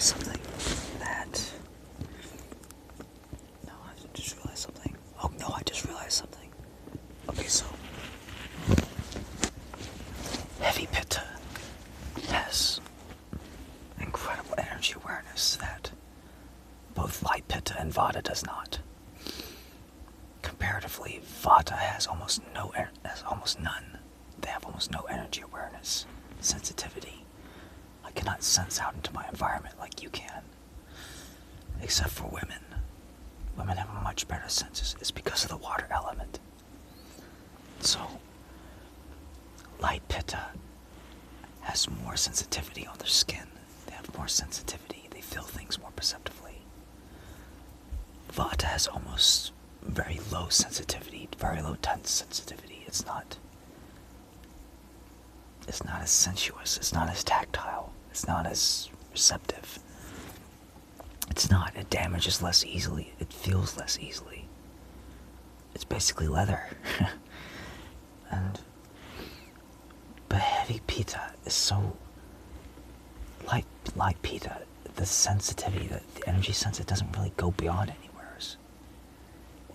something that... No, I just realized something. Oh, no, I just realized something. Okay, so... Heavy Pitta has incredible energy awareness that both Light Pitta and Vata does not. Comparatively, Vata has almost none. They have almost no energy awareness, sensitivity. I cannot sense out into my environment like you can. Except for women. Women have much better senses. It's because of the water element. So, Light Pitta has more sensitivity on their skin. They have more sensitivity. They feel things more perceptively. Vata has almost very low sensitivity, very low tense sensitivity. It's not as sensuous. It's not as tactile. It's not as receptive. It damages less easily. It feels less easily. It's basically leather. But heavy Pitta is so light Pitta, the sensitivity, the energy sense, it doesn't really go beyond anywhere.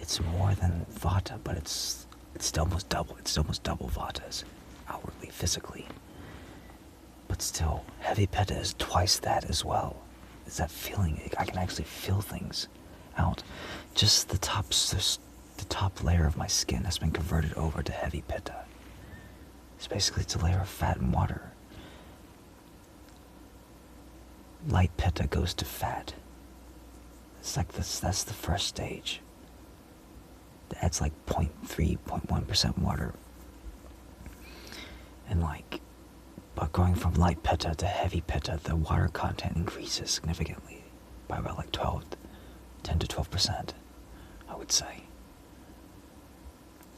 It's more than Vata, but it's almost double. It's almost double Vata's outwardly, physically. But still, heavy Pitta is twice that as well. It's that feeling. I can actually feel things out. Just the top layer of my skin has been converted over to heavy Pitta. It's a layer of fat and water. Light Pitta goes to fat. It's like this. That's the first stage. That's like 0.3, 0.1% water. And but going from Light Pitta to heavy Pitta, the water content increases significantly by about 10 to 12%, I would say.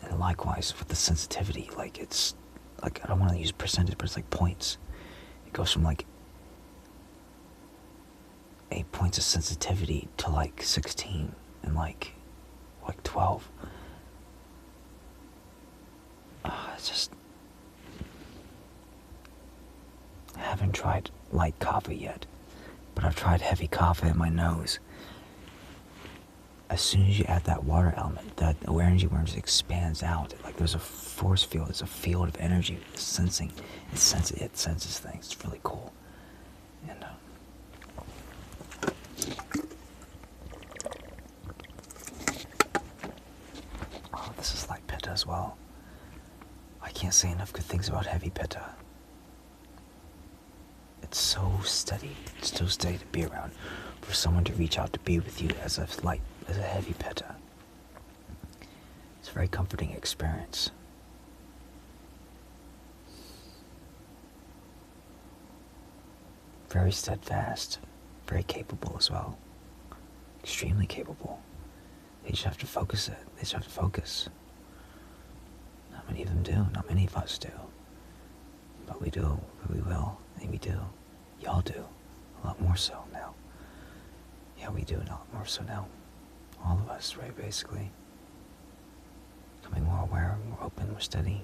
And likewise with the sensitivity, it's I don't want to use percentage, but it's like points. It goes from 8 points of sensitivity to 16 and 12. It's just... I haven't tried light kava yet, but I've tried heavy kava in my nose. As soon as you add that water element, that energy awareness expands out. There's a force field, there's a field of energy, sensing. It senses things. It's really cool. And this is Light Pitta as well. I can't say enough good things about heavy Pitta. It's so steady. It's so steady to be around. For someone to reach out to be with you as a heavy Pitta. It's a very comforting experience. Very steadfast. Very capable as well. Extremely capable. They just have to focus it. They just have to focus. Not many of them do. Not many of us do. But we do. But we will. And we do. Y'all do. A lot more so now. Yeah, we do. A lot more so now. All of us, right, basically. Becoming more aware, more open, more steady.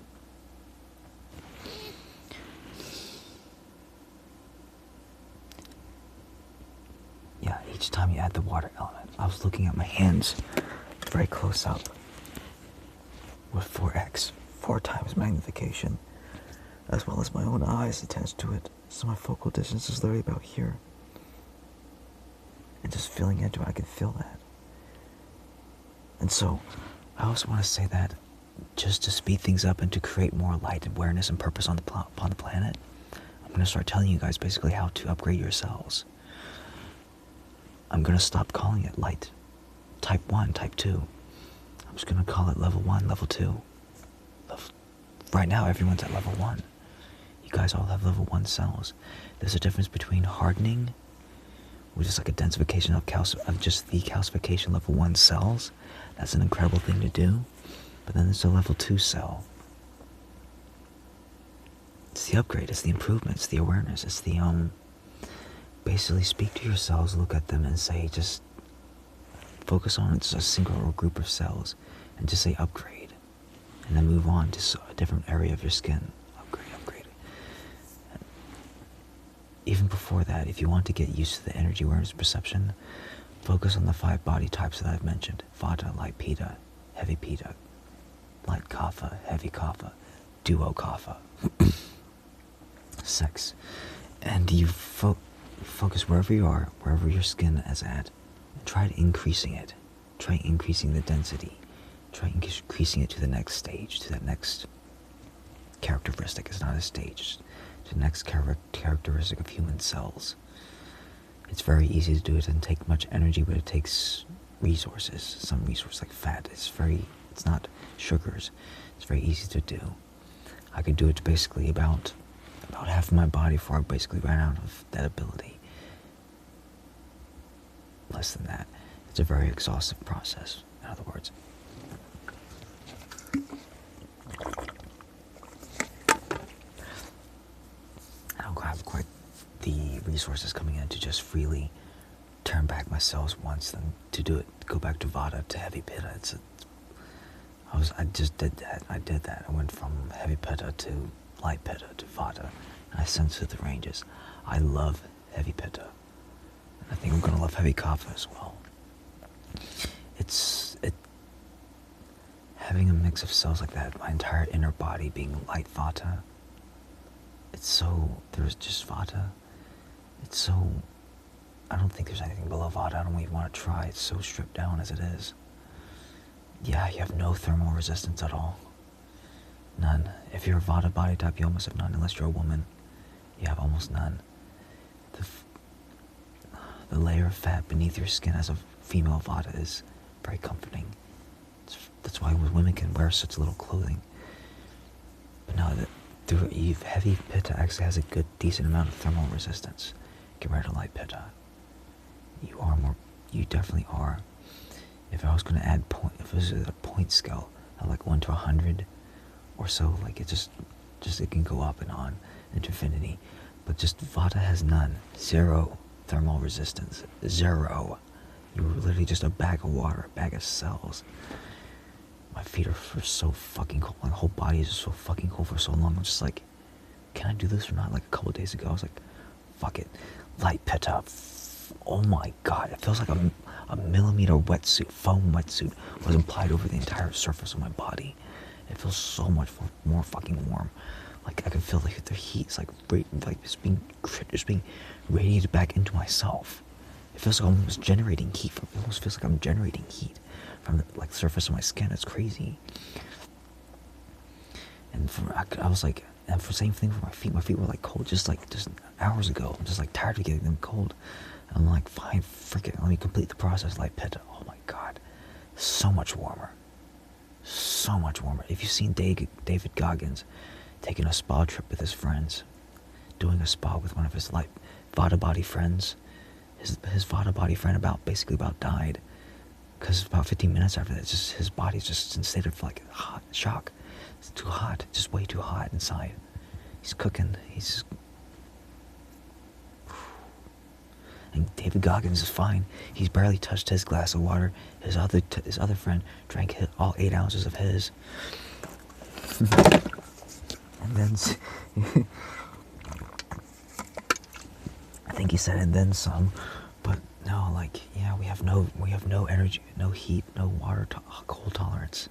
Yeah, each time you add the water element, I was looking at my hands very close up with 4x, 4 times magnification, as well as my own eyes attached to it. So my focal distance is literally about here. And just feeling into it, I can feel that. And so, I also want to say that just to speed things up and to create more light, awareness, and purpose upon the planet, I'm going to start telling you guys basically how to upgrade your cells. I'm going to stop calling it light, type 1, type 2. I'm just going to call it level 1, level 2. Right now, everyone's at level 1. You guys all have level 1 cells. There's a difference between hardening, which is like a densification of just the calcification level 1 cells. That's an incredible thing to do. But then there's a level 2 cell. It's the upgrade, it's the improvement, it's the awareness, it's the, basically speak to your cells, look at them and say, just focus on a single group of cells and just say upgrade. And then move on to a different area of your skin. Upgrade. even before that, if you want to get used to the energy awareness perception, focus on the 5 body types that I've mentioned: Vata, light Pitta, heavy Pitta, light Kapha, heavy Kapha, duo Kapha. Sex. And you focus wherever you are, wherever your skin is at, and try increasing it. Try increasing the density. Try increasing it to the next stage, to that next characteristic. It's not a stage, to the next characteristic of human cells. It's very easy to do. It doesn't take much energy, but it takes resources. Some resource like fat. It's not sugars. It's very easy to do. I could do it basically about half of my body before I basically ran out of that ability. Less than that. It's a very exhaustive process, in other words. I don't have quite the resources coming in to just freely turn back my cells once, then to do it, go back to Vata, to heavy Pitta. I just did that. I went from heavy Pitta to light Pitta to Vata, and I censored the ranges. I love heavy Pitta, and I think I'm gonna love heavy Kapha as well. Having a mix of cells like that, my entire inner body being light Vata. There's just Vata. I don't think there's anything below Vata. I don't even want to try. It's so stripped down as it is. Yeah, you have no thermal resistance at all. None. If you're a Vata body type, you almost have none. Unless you're a woman, you have almost none. The layer of fat beneath your skin as a female Vata is very comforting. That's why women can wear such little clothing. But no, heavy Pitta actually has a good, decent amount of thermal resistance compared to light Pitta. You definitely are. If I was going to add if it was a point scale of like 1 to 100 or so, like it can go up and on into infinity. But just Vata has none. 0 thermal resistance. 0. You're literally just a bag of water, a bag of cells. My feet are so fucking cold. My whole body is just so fucking cold for so long. I'm just like, can I do this or not? Like a couple of days ago, I was like, fuck it. Light Pitta. Oh my god. It feels like a millimeter wetsuit, foam wetsuit, was applied over the entire surface of my body. It feels so much more fucking warm. Like I can feel like the heat is like just being radiated back into myself. It feels like I'm almost generating heat. It almost feels like I'm generating heat from the surface of my skin. It's crazy. And for same thing for my feet. My feet were like cold just hours ago. I'm just like tired of getting them cold. And I'm like, fine, frick it. Let me complete the process. Light Pitta. Oh my god, so much warmer. So much warmer. If you've seen David Goggins taking a spa trip with his friends, doing a spa with one of his like Vata body friends, his Vata body friend about died, because about 15 minutes after that, his body's just in a state of like hot shock. It's too hot, just way too hot inside. He's cooking. And David Goggins is fine. He's barely touched his glass of water. His other friend drank all 8 ounces of his. And then I think he said, and then some. But no, like, yeah, we have no energy, no heat, no water, cold tolerance.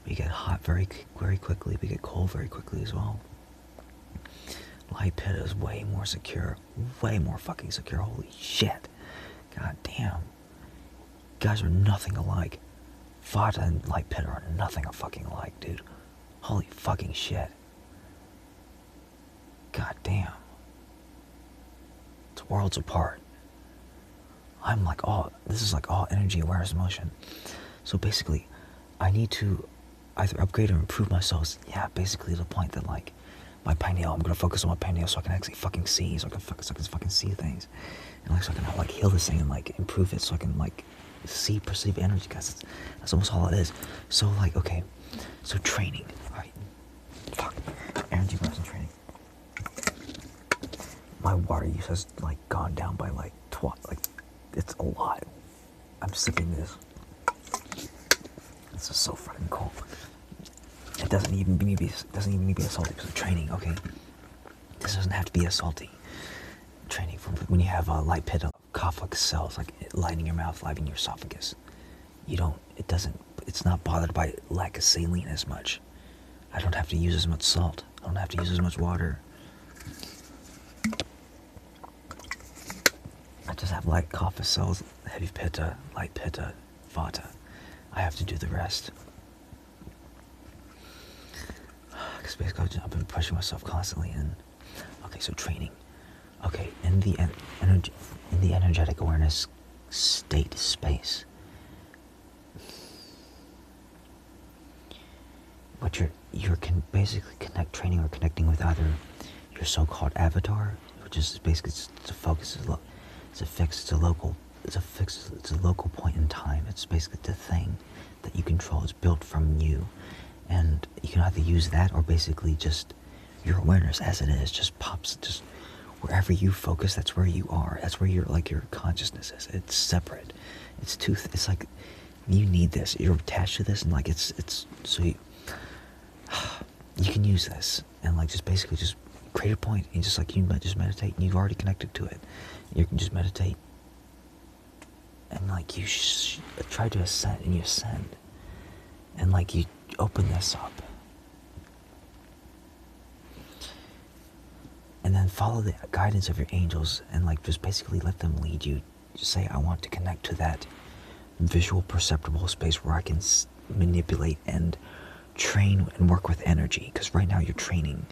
We get hot very, very quickly. We get cold very quickly as well. Light Pitta is way more secure. Way more fucking secure. Holy shit. God damn. You guys are nothing alike. Vata and Light Pitta are nothing fucking alike, dude. Holy fucking shit. God damn. It's worlds apart. I'm like, this is like all energy awareness motion. So basically, I need to either upgrade or improve myself. Yeah, basically to the point that like, my pineal, I'm gonna focus on my pineal so I can actually fucking see, so I can fucking see things, and like so I can like heal this thing and like improve it, so I can like perceive energy, guys. That's almost all it is. So like, okay, so training. All right, fuck, energy awareness training. My water use has like gone down by like it's a lot. I'm sipping this. This is so fucking cold. It doesn't even need to be a salty because of training. Okay, this doesn't have to be a salty. training from when you have a light pit of cough-like cells, like lining your mouth, lining your esophagus. It's not bothered by lack of saline as much. I don't have to use as much salt. I don't have to use as much water. I just have light kapha cells, heavy pitta, light pitta, vata. I have to do the rest. Because basically I've been pushing myself constantly in. Okay, so training. Okay, in the energetic awareness state space, what you're can basically connecting with either your so-called avatar, which is basically it's a focus, it's a local point in time. It's basically the thing that you control. It's built from you, and you can either use that or basically just your awareness as it is just pops, just wherever you focus, that's where you are. That's where your consciousness is. It's separate. It's like you need this. You're attached to this, and like it's so you can use this and like just basically just create a point and just like you just meditate, and you've already connected to it. You can just meditate and like you try to ascend, and you ascend, and like you open this up. And then follow the guidance of your angels and like just basically let them lead you. Just say, I want to connect to that visual perceptible space where I can manipulate and train and work with energy. Because right now you're training.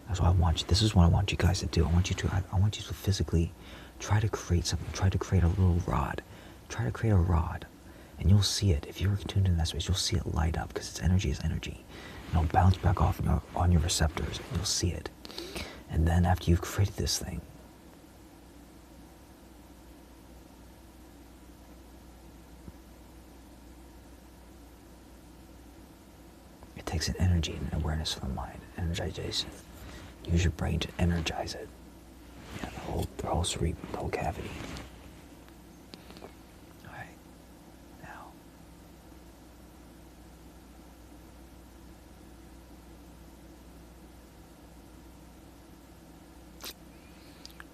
That's what I want you. This is what I want you guys to do. I want you to physically try to create something. Try to create a little rod. Try to create a rod. And you'll see it. If you're tuned in that space, you'll see it light up because its energy is energy. And it'll bounce back off on your receptors. And you'll see it. And then after you've created this thing, it takes an energy and an awareness of the mind, energization. Use your brain to energize it. Yeah, the whole cerebrum, the whole cavity. Alright, now.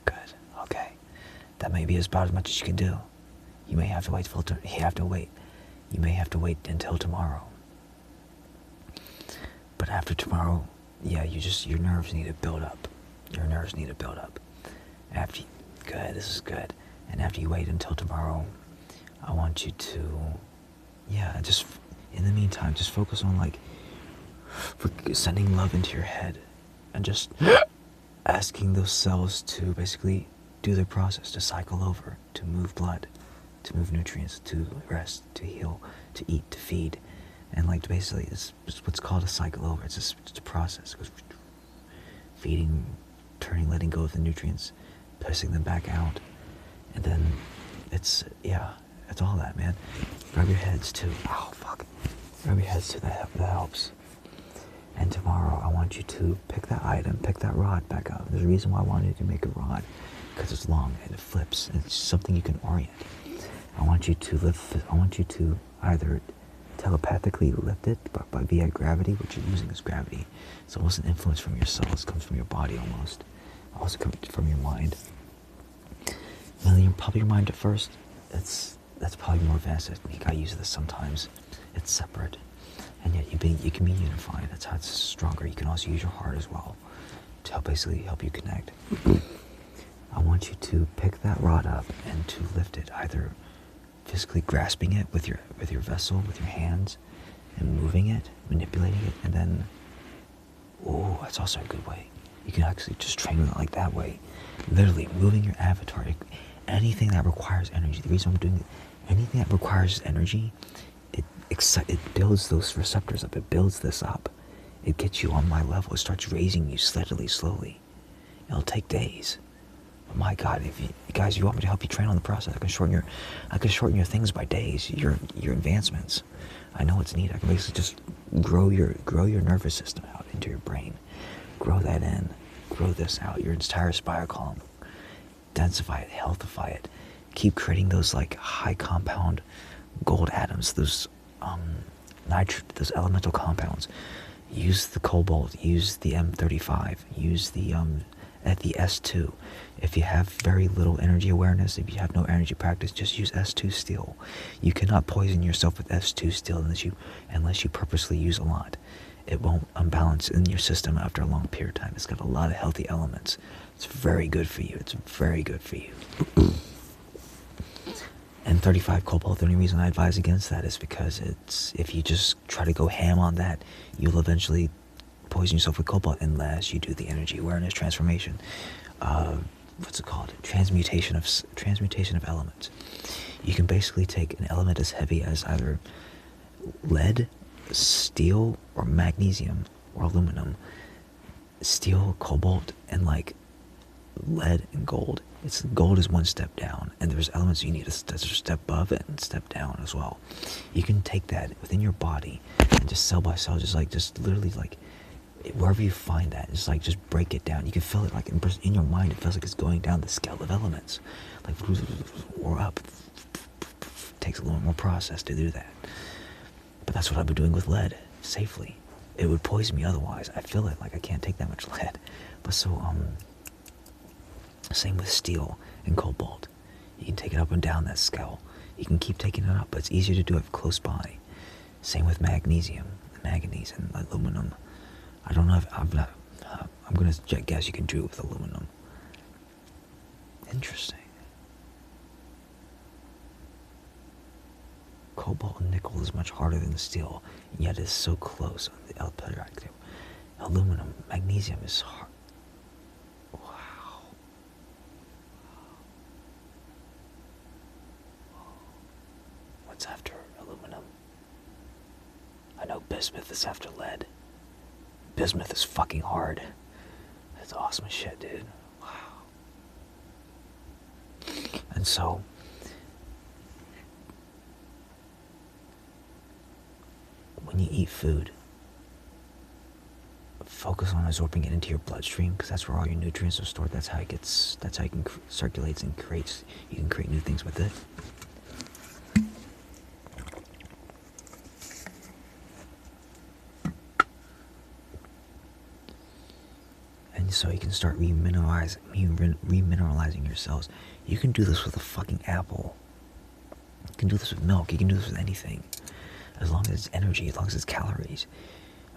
Good. Okay. That may be about as much as you can do. You may have to wait You may have to wait until tomorrow. But after tomorrow, yeah, your nerves need to build up. Your nerves need to build up. Good, this is good. And after you wait until tomorrow, I want you to, just in the meantime, just focus on sending love into your head and just asking those cells to basically do their process, to cycle over, to move blood, to move nutrients, to rest, to heal, to eat, to feed. And basically, it's what's called a cycle over. It's a process. It goes feeding, turning, letting go of the nutrients, pushing them back out. And then it's all that, man. Rub your heads too. Oh, fuck. Rub your heads too. That helps. And tomorrow, I want you to pick that rod back up. There's a reason why I wanted to make a rod, because it's long and it flips. And it's something you can orient. I want you to either telepathically lift it by via gravity, which you're using as gravity. It's almost an influence from your cells. It comes from your body almost. Also comes from your mind. And probably your mind at first. That's probably more advanced technique. I use this sometimes. It's separate. And yet you can be unified. That's how it's stronger. You can also use your heart as well to basically help you connect. I want you to pick that rod up and to lift it, either physically grasping it with your vessel, with your hands, and moving it, manipulating it, and then, that's also a good way. You can actually just train with it like that way. Literally moving your avatar. Anything that requires energy. The reason I'm doing it, anything that requires energy, it builds those receptors up. It builds this up. It gets you on my level. It starts raising you steadily, slowly. It'll take days. But my God, if you guys, you want me to help you train on the process, I can shorten your things by days. Your advancements. I know it's neat. I can basically just grow your nervous system out into your brain. Grow that in. Grow this out. Your entire spinal column. Densify it. Healthify it. Keep creating those high compound gold atoms. Those those elemental compounds. Use the cobalt. Use the M35. Use the at the S2. If you have very little energy awareness, if you have no energy practice, just use S2 steel. You cannot poison yourself with S2 steel unless you purposely use a lot. It won't unbalance in your system after a long period of time. It's got a lot of healthy elements. It's very good for you. It's very good for you. And 35 cobalt, the only reason I advise against that is because if you just try to go ham on that, you'll eventually poison yourself with cobalt unless you do the energy awareness transformation. What's it called? Transmutation of elements. You can basically take an element as heavy as either lead, steel, or magnesium, or aluminum, steel, cobalt, and like lead and gold. Gold is one step down, and there's elements you need to step above it and step down as well. You can take that within your body and just cell by cell, just literally like wherever you find that, just break it down. You can feel it like in your mind. It feels like it's going down the scale of elements, like or up. It takes a little more process to do that, but that's what I've been doing with lead safely. It would poison me otherwise. I feel it like I can't take that much lead, but so same with steel and cobalt. You can take it up and down that scale. You can keep taking it up, but it's easier to do it close by. Same with magnesium, manganese, and aluminum. I don't know if I'm gonna guess you can do it with aluminum. Interesting. Cobalt and nickel is much harder than steel, and yet it's so close on the periodic table. Aluminum, magnesium is hard. Wow. What's after aluminum? I know bismuth is after lead. Bismuth is fucking hard. That's awesome as shit, dude. Wow. And so, when you eat food, focus on absorbing it into your bloodstream, because that's where all your nutrients are stored. That's how it gets. That's how you can circulates and creates. You can create new things with it. And so you can start remineralizing your cells. You can do this with a fucking apple. You can do this with milk. You can do this with anything. As long as it's energy, as long as it's calories,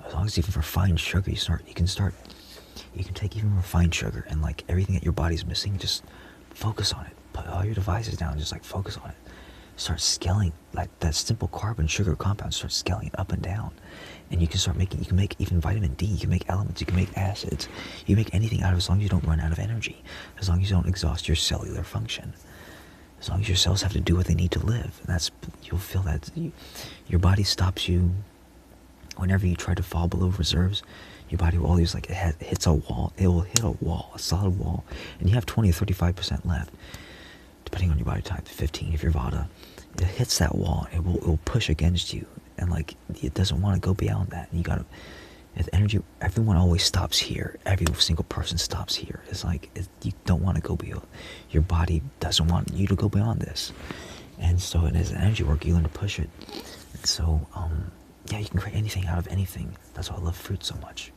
as long as even refined sugar, you can take even refined sugar and like everything that your body's missing, just focus on it. Put all your devices down, just like focus on it. Start scaling, like that simple carbon sugar compound, start scaling it up and down. And you can make even vitamin D, you can make elements, you can make acids, you can make anything out of it as long as you don't run out of energy, as long as you don't exhaust your cellular function. As long as your cells have to do what they need to live, and you'll feel that your body stops you whenever you try to fall below reserves. Your body will always hits a wall. It will hit a wall, a solid wall, and you have 20 or 35% left, depending on your body type. 15 if you're Vata. It hits that wall. It will push against you, and it doesn't want to go beyond that. And you gotta. The energy, everyone always stops here. Every single person stops here. You don't want to go beyond. Your body doesn't want you to go beyond this. And so it is energy work. You learn to push it. And so, you can create anything out of anything. That's why I love fruit so much.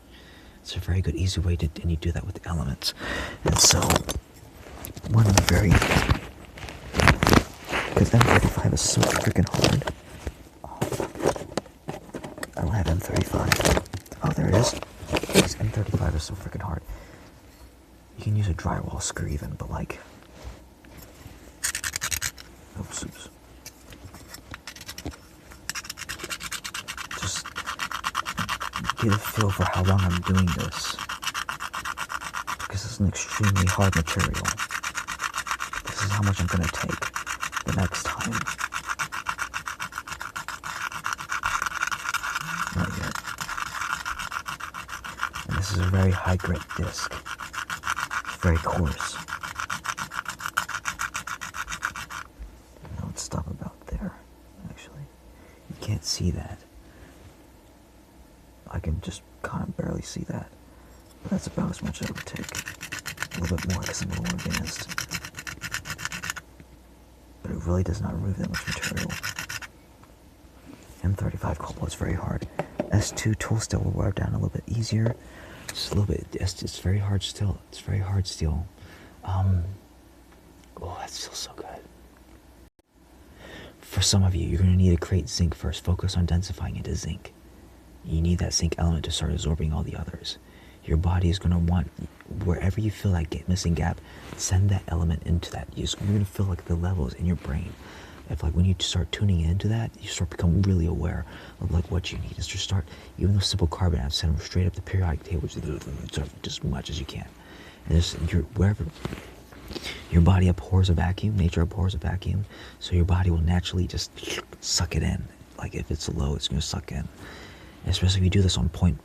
It's a very good, easy way and you do that with the elements. And so, one very, because M35 is so freaking hard. I don't have M35. Oh, there it is. This M35 is so freaking hard. You can use a drywall screw even, but oops. Just get a feel for how long I'm doing this. Because it's an extremely hard material. This is how much I'm going to take the next time. Not yet. And this is a very high grit disc. It's very coarse. Now let's stop about there, actually. You can't see that. I can just kind of barely see that. But that's about as much as I would take. A little bit more because I'm a little advanced. But it really does not remove that much material. M35 cobalt is very hard. S2 tool steel will wear down a little bit easier. Just a little bit. It's very hard still. It's very hard still. Oh, that feels so good. For some of you, you're going to need to create zinc first. Focus on densifying into zinc. You need that zinc element to start absorbing all the others. Your body is going to want, wherever you feel that missing gap, send that element into that. You're going to feel like the levels in your brain. If like when you start tuning into that, you start become really aware of like what you need. Is just start, even those simple carbon atoms, send them straight up the periodic table, just as much as you can. And just wherever your body abhors a vacuum, nature abhors a vacuum, so your body will naturally just suck it in. Like if it's low, it's going to suck in. And especially if you do this on point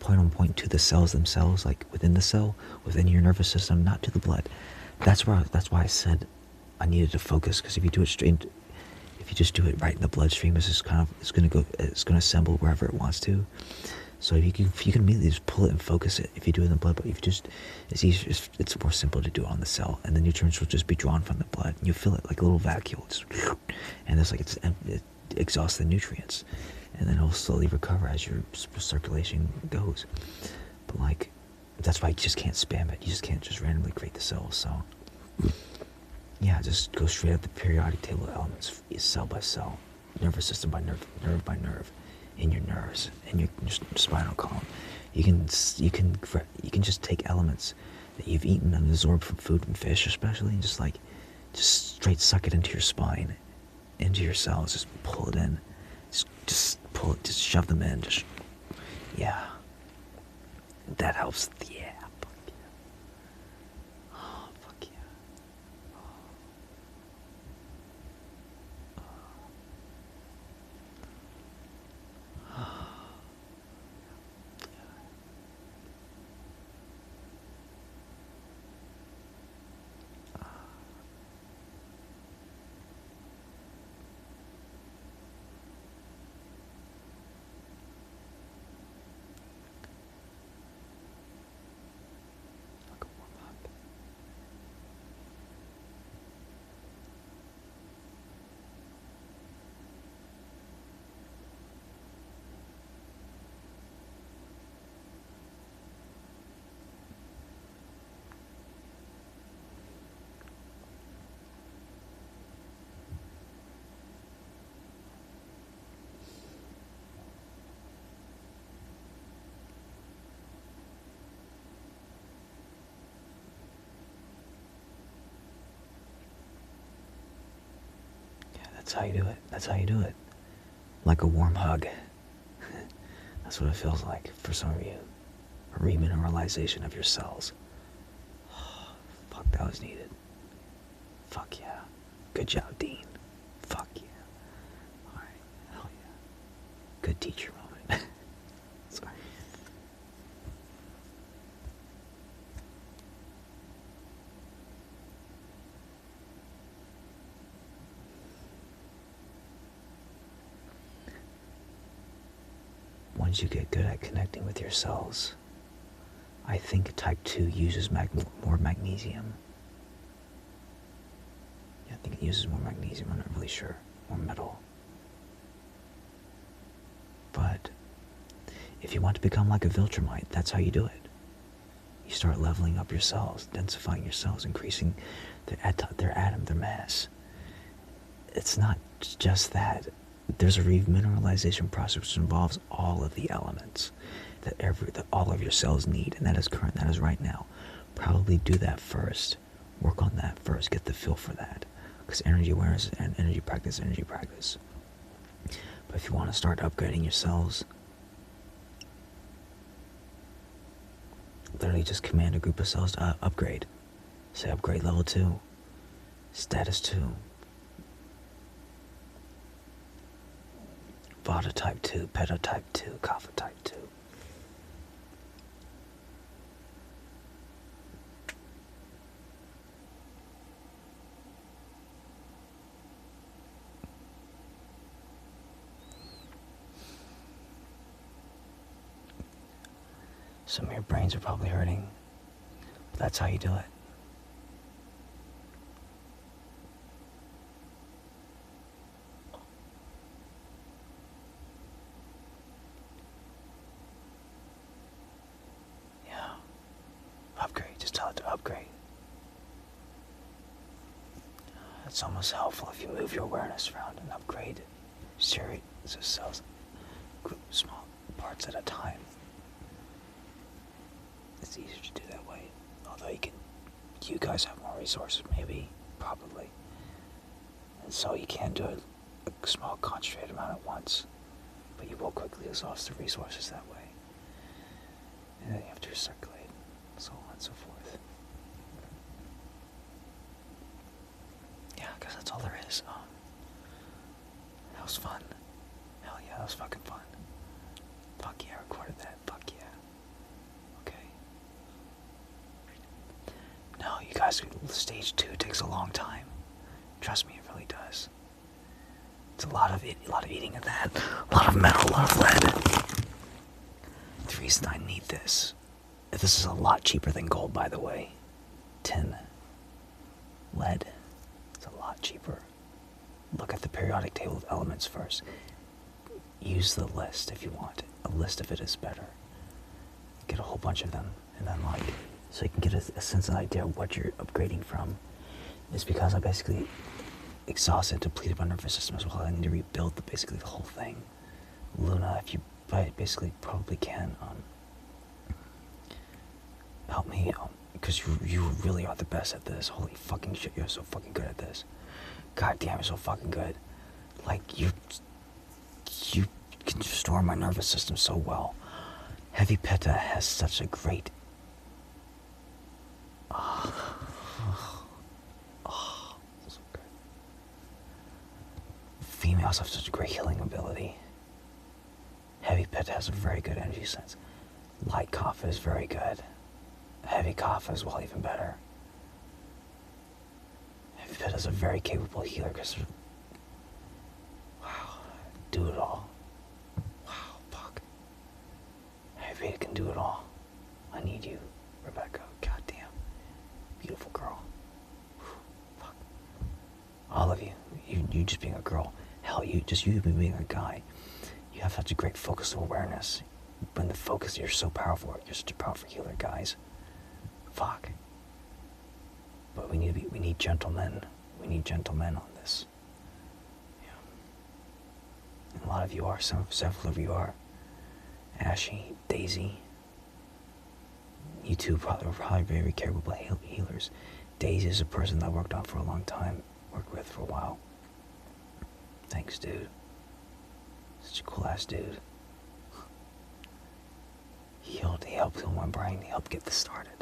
on point to the cells themselves, like within the cell, within your nervous system, not to the blood. That's why I said I needed to focus, because if you do it straight, if you just do it right in the bloodstream, it's going to assemble wherever it wants to. So if you can immediately just pull it and focus it. If you do it in the blood, but if you just, it's easier, it's more simple to do it on the cell, and the nutrients will just be drawn from the blood. And you feel it like a little vacuole, and it's like it exhausts the nutrients, and then it'll slowly recover as your circulation goes. But like, that's why you just can't spam it. You just can't just randomly create the cells. So yeah, just go straight up the periodic table of elements, cell by cell, nervous system by nerve by nerve, in your nerves, in your spinal column. You can just take elements that you've eaten and absorbed from food and fish, especially, and just straight suck it into your spine, into your cells. Just pull it in. Just pull it. Just shove them in. Yeah. That helps. Yeah. Fuck yeah. Oh, fuck yeah. That's how you do it. That's how you do it. Like a warm hug. That's what it feels like for some of you. A remineralization of your cells. Fuck, that was needed. Fuck yeah. Good job, Dean. Fuck yeah. Alright, hell yeah. Good teacher moment. Sorry. Once you get good at connecting with your cells, I think type 2 uses more magnesium. Yeah, I think it uses more magnesium, I'm not really sure. More metal. But if you want to become like a Viltrumite, that's how you do it. You start leveling up your cells, densifying your cells, increasing their mass. It's not just that. There's a remineralization process which involves all of the elements that all of your cells need, and that is current, that is right now. Probably do that first. Work on that first. Get the feel for that. Because energy awareness and energy practice. But if you want to start upgrading your cells, literally just command a group of cells to upgrade. Say upgrade level 2, status 2, Vata type 2, Peta type 2, Kapha type 2. Some of your brains are probably hurting, but that's how you do it. It's almost helpful if you move your awareness around and upgrade series of cells, small parts at a time. It's easier to do that way. Although you guys have more resources, maybe, probably. And so you can do a small concentrated amount at once, but you will quickly exhaust the resources that way. And then you have to recirculate, so on and so forth. Yeah, I guess that's all there is. That was fun. Hell yeah, that was fucking fun. Fuck yeah, I recorded that. Fuck yeah. Okay. No, you guys, stage 2 takes a long time. Trust me, it really does. It's a lot of eating of that. A lot of metal, a lot of lead. The reason I need this is a lot cheaper than gold, by the way. Tin. Lead. It's a lot cheaper. Look at the periodic table of elements first. Use the list if you want. A list of it is better. Get a whole bunch of them, and then so you can get a sense of idea of what you're upgrading from. It's because I basically exhausted, depleted my nervous system as well. I need to rebuild basically the whole thing. Luna, if you basically probably can help me, because you really are the best at this. Holy fucking shit, you're so fucking good at this. God damn, you're so fucking good. Like, you can restore my nervous system so well. Heavy Pitta has such a great so good. Females have such a great healing ability. Heavy Pitta has a very good energy sense. Light Kapha is very good. Heavy Kapha is well even better. Heavy Pitta is a very capable healer because wow, do it all. Wow, fuck. Heavy Pitta can do it all. I need you, Rebecca. Goddamn. Beautiful girl. Fuck. All of you. You just being a girl. Hell, you being a guy. You have such a great focus of awareness. When the focus, you're so powerful. You're such a powerful healer, guys. Fuck. But we need gentlemen. We need gentlemen on this. Yeah. And a lot of you are. Several of you are. Ashy, Daisy. You two are probably very capable healers. Daisy is a person that I worked on for a long time. Worked with for a while. Thanks, dude. Such a cool ass dude. He helped heal my brain. He helped get this started.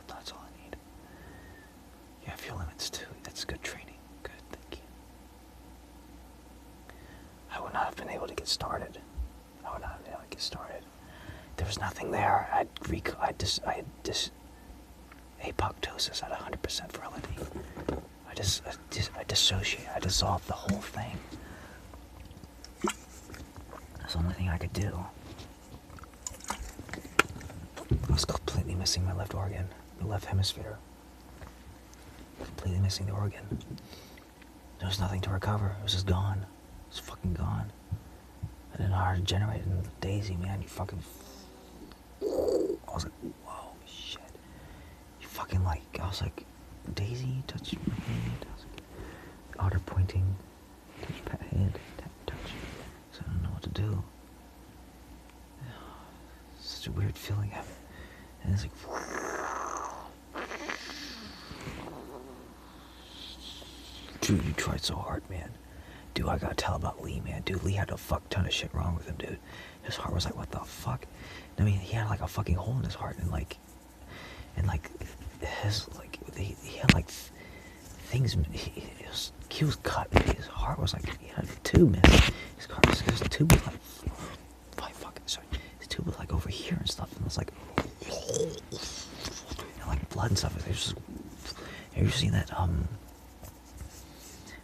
That's all I need. You have your limits too. That's good training. Good, thank you. I would not have been able to get started. There was nothing there. I had apoptosis at 100% virility. I dissociate. I dissolved the whole thing. That's the only thing I could do. I was completely missing my left organ, the left hemisphere. Completely missing the organ. There was nothing to recover. It was just gone. It was fucking gone. I didn't know how to generate it in Daisy, man. You fucking... I was like, whoa, shit. You fucking like... I was like, Daisy, touch my hand. I was like, otter pointing. Touch pat head. Touch. So I don't know what to do. Such a weird feeling. And it's like... Dude, you tried so hard, man. Dude, I gotta tell about Lee, man. Dude, Lee had a fuck ton of shit wrong with him, dude. His heart was like, what the fuck? I mean, he had like a fucking hole in his heart, and he had like things. He was cut. His heart was like, he had a tube, man. His tube was like, his tube tube was like over here and stuff, and it was like, and like blood and stuff. It was just, have you seen that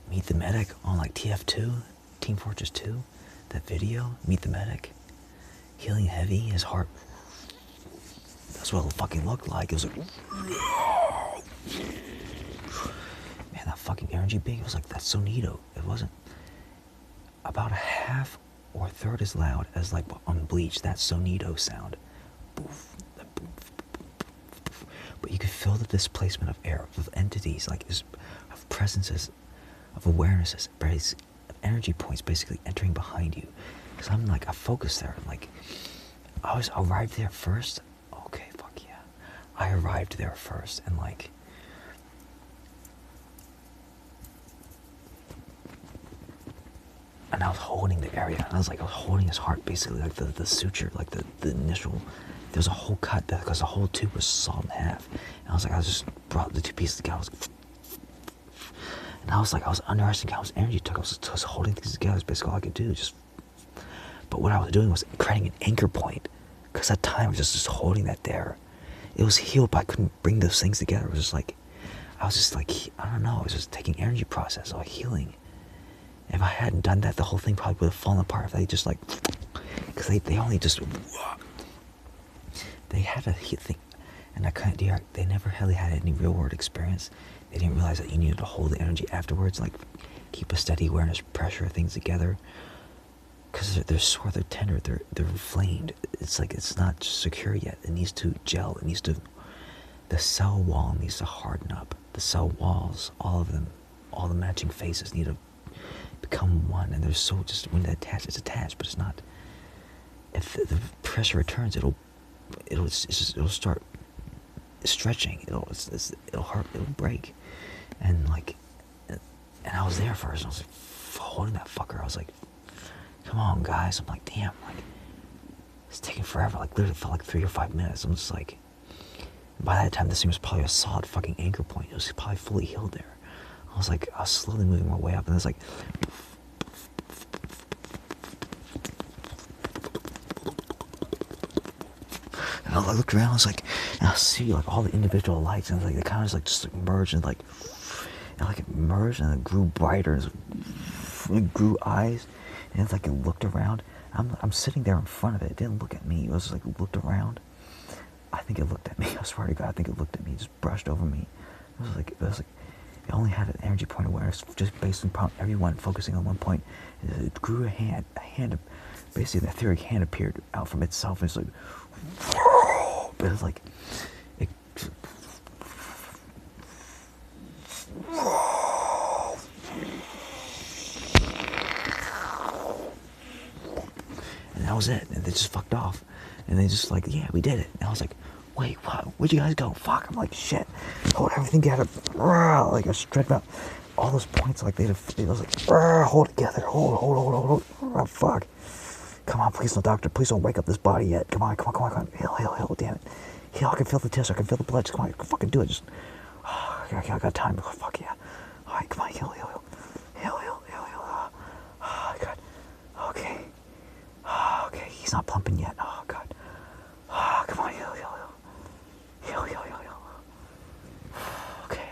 Meet the Medic on like TF2, Team Fortress 2? That video, Meet the Medic, healing heavy, his heart. That's what it fucking looked like. It was like, man, that fucking energy beam. It was like, that's so neato. It wasn't about a half or a third as loud as like on Bleach, that Sonito sound. Boof, boof, boof. But you could feel the displacement of air, of entities, like of presences, of awarenesses, of energy points basically entering behind you. Because I'm like, I focused there, and like, I arrived there first. Okay, fuck yeah. I arrived there first, and like, and I was holding the area, and I was holding his heart, basically, like the suture, like the initial, there was a whole cut, because the whole tube was sawed in half, and I just brought the two pieces together, and I was underestimating how much energy it took. I was holding things together, that's basically all I could do, but what I was doing was creating an anchor point, because at time I was just holding that there. It was healed, but I couldn't bring those things together. It was just like, I don't know, I was just taking energy process, like healing. If I hadn't done that, the whole thing probably would have fallen apart. If they just like, because they only just, they had a thing, and they never really had any real world experience. They didn't realize that you needed to hold the energy afterwards, like keep a steady awareness, pressure things together. Because they're sore, they're tender, they're inflamed. It's like, it's not secure yet. It needs to gel. The cell wall needs to harden up. The cell walls, all of them, all the matching faces need to become one. And they're so, just when they attach, it's attached, but it's not. If the pressure returns, it'll start stretching. It'll hurt. It'll break. And like, and I was there first. And I was like holding that fucker. I was like, come on, guys. I'm like, damn, like, it's taking forever. Like, literally felt like 3 or 5 minutes. I'm just like, by that time, this thing was probably a solid fucking anchor point. It was probably fully healed there. I was slowly moving my way up, and it was like, and I looked around, and I see like all the individual lights, and like they kind of just merged, and it merged, and it grew brighter, and it grew eyes. And it's like it looked around. I'm sitting there in front of it. It didn't look at me. It was just like it looked around. I think it looked at me. I swear to God, I think it looked at me. It just brushed over me. It only had an energy point awareness just based upon everyone focusing on one point. It grew a hand, basically the etheric hand appeared out from itself. And it's like, but it's like, it. And that was it. And they just fucked off. And they just like, yeah, we did it. And I was like, wait, what? Where'd you guys go? Fuck. I'm like, shit. Hold everything together. Like I stretched out all those points. Like I was like, hold it together. Hold. Oh, fuck. Come on, please, no doctor. Please don't wake up this body yet. Come on. Heal, damn it. Heal, I can feel the tissue. I can feel the blood. Just come on, fucking do it. Just, I got time. Oh, fuck yeah. All right, come on, heal. Heal. Oh, God. Okay. Okay, he's not pumping yet. Oh, God. Oh, come on, heal. Heal. Okay.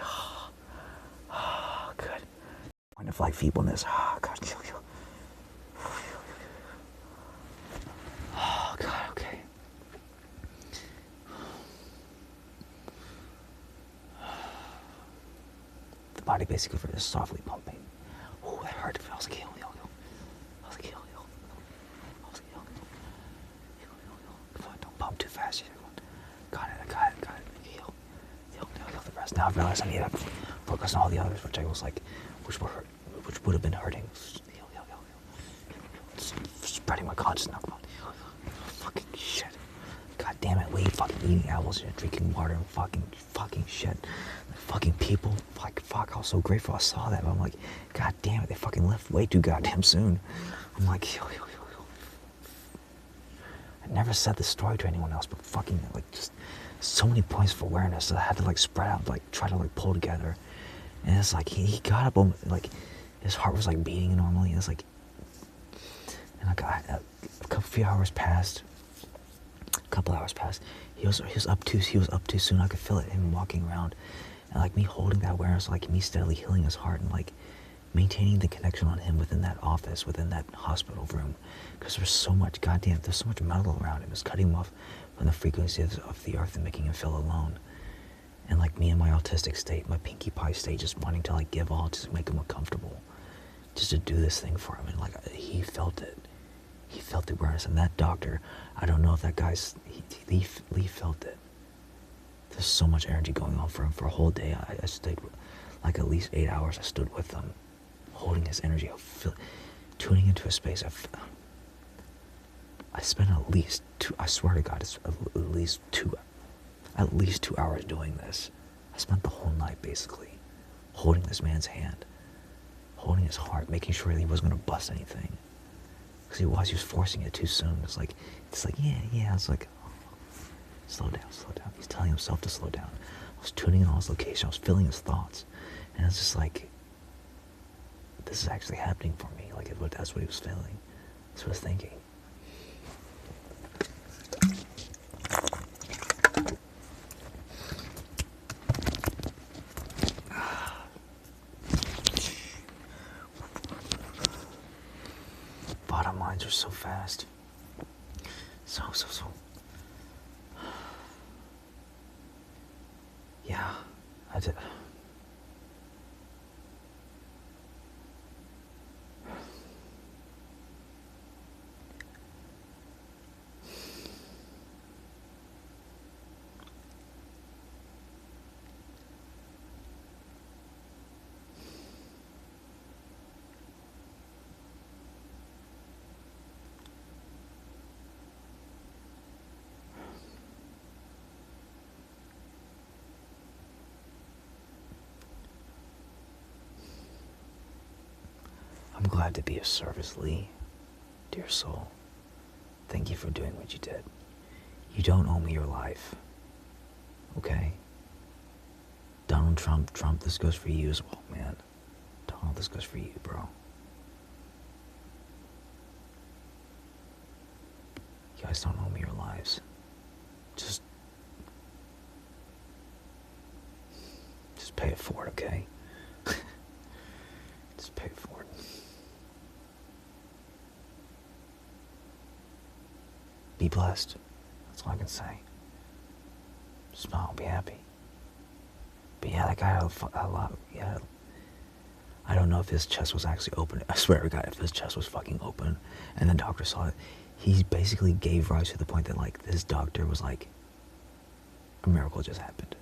Oh, good. Point of like feebleness. Oh, God, heal. Oh, God, okay. The body basically is softly pumping. Oh, that hurt. I was like, heal. Don't pump too fast. Got it. Heal the rest. Now I realize I need to focus on all the others, which would have been hurting. Heal. Spreading my consciousness. Fucking shit. God damn it, we fucking eating apples and drinking water and fucking shit. Fucking people. Fuck, I was so grateful I saw that, but I'm like, God damn it, they fucking left way too goddamn soon. I'm like, heal. I never said this story to anyone else, but fucking, like, just so many points of awareness that I had to, like, spread out, like, try to, like, pull together. And it's like, he got up, like, his heart was, like, beating normally, and it's like, and like, a few hours passed, A couple hours passed. He was up too soon. I could feel it, him walking around, and like me holding that awareness, like me steadily healing his heart and like maintaining the connection on him within that office, within that hospital room, because there's so much there's so much metal around him. It's cutting him off from the frequency of the earth and making him feel alone. And like me in my autistic state, my Pinkie Pie state, just wanting to like give all, just make him uncomfortable, just to do this thing for him. And like he felt it. He felt the awareness. And that doctor, I don't know if that guy's, Lee felt it. There's so much energy going on for him. For a whole day, I stayed, like at least 8 hours, I stood with him, holding his energy, tuning into his space. I spent at least I swear to God, it's at least 2 hours doing this. I spent the whole night basically holding this man's hand, holding his heart, making sure that he wasn't going to bust anything. Because he was forcing it too soon. It's like, yeah. It's like, oh, slow down. He's telling himself to slow down. I was tuning in on his location. I was feeling his thoughts. And it's just like, this is actually happening for me. Like, that's what he was feeling. That's what he was thinking. Bottom lines are so fast. So. Yeah, I did. I'm glad to be of service, Lee. Dear soul, thank you for doing what you did. You don't owe me your life. Okay? Donald Trump, this goes for you as well, man. Donald, this goes for you, bro. You guys don't owe me your lives. Just pay it forward, okay? Just pay it forward. Be blessed. That's all I can say. Smile, be happy. But yeah, that guy had a lot. Yeah, I don't know if his chest was actually open. I swear to God, if his chest was fucking open, and the doctor saw it, he basically gave rise to the point that like this doctor was like, a miracle just happened.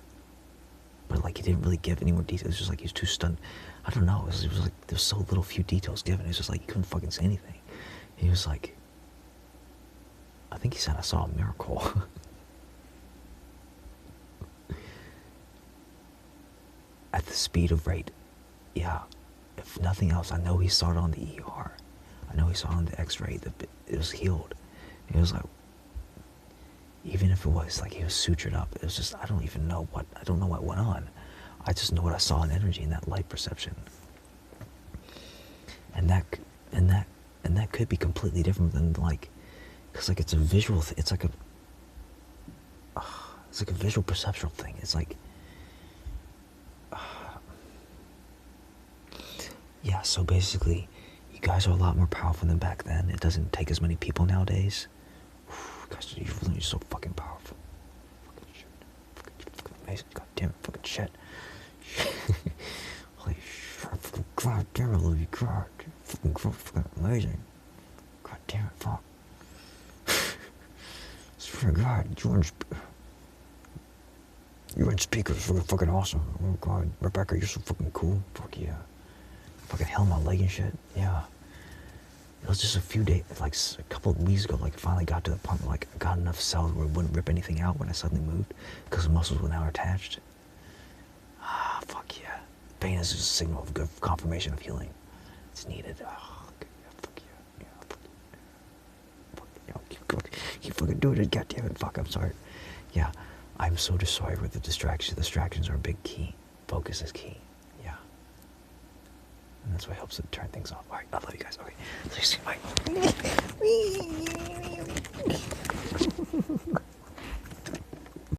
But like he didn't really give any more details. It was just like he was too stunned. I don't know. It was like there's so little few details given. It's just like he couldn't fucking say anything. He was like, I think he said I saw a miracle. At the speed of rate, yeah. If nothing else, I know he saw it on the ER. I know he saw it on the X-ray. It was healed. It was like, even if it was like he was sutured up, it was just I don't know what went on. I just know what I saw in energy and that light perception. And that could be completely different than like, because like it's a visual it's like a visual perceptual thing. It's like yeah, so basically you guys are a lot more powerful than back then. It doesn't take as many people nowadays. Guys, you're so fucking powerful. Fucking shit. Fucking amazing. God damn it, fucking shit. Holy shit, fucking god damn it, I love you, god. Fucking amazing. God damn it, fuck. Swear to God, you and speakers are fucking awesome. Oh God, Rebecca, you're so fucking cool. Fuck yeah. Fucking held my leg and shit. Yeah. It was just a few days, like a couple of weeks ago, like finally got to the point where like I got enough cells where it wouldn't rip anything out when I suddenly moved because the muscles were now attached. Fuck yeah. Pain is just a signal of good confirmation of healing. It's needed. Okay, yeah, fuck yeah. Yeah, fuck yeah. Keep fucking doing it, goddammit. Fuck, I'm sorry. Yeah, I'm so just sorry with the distractions. Distractions are a big key. Focus is key. Yeah. And that's what helps to turn things off. Alright, I love you guys. Okay. So you see my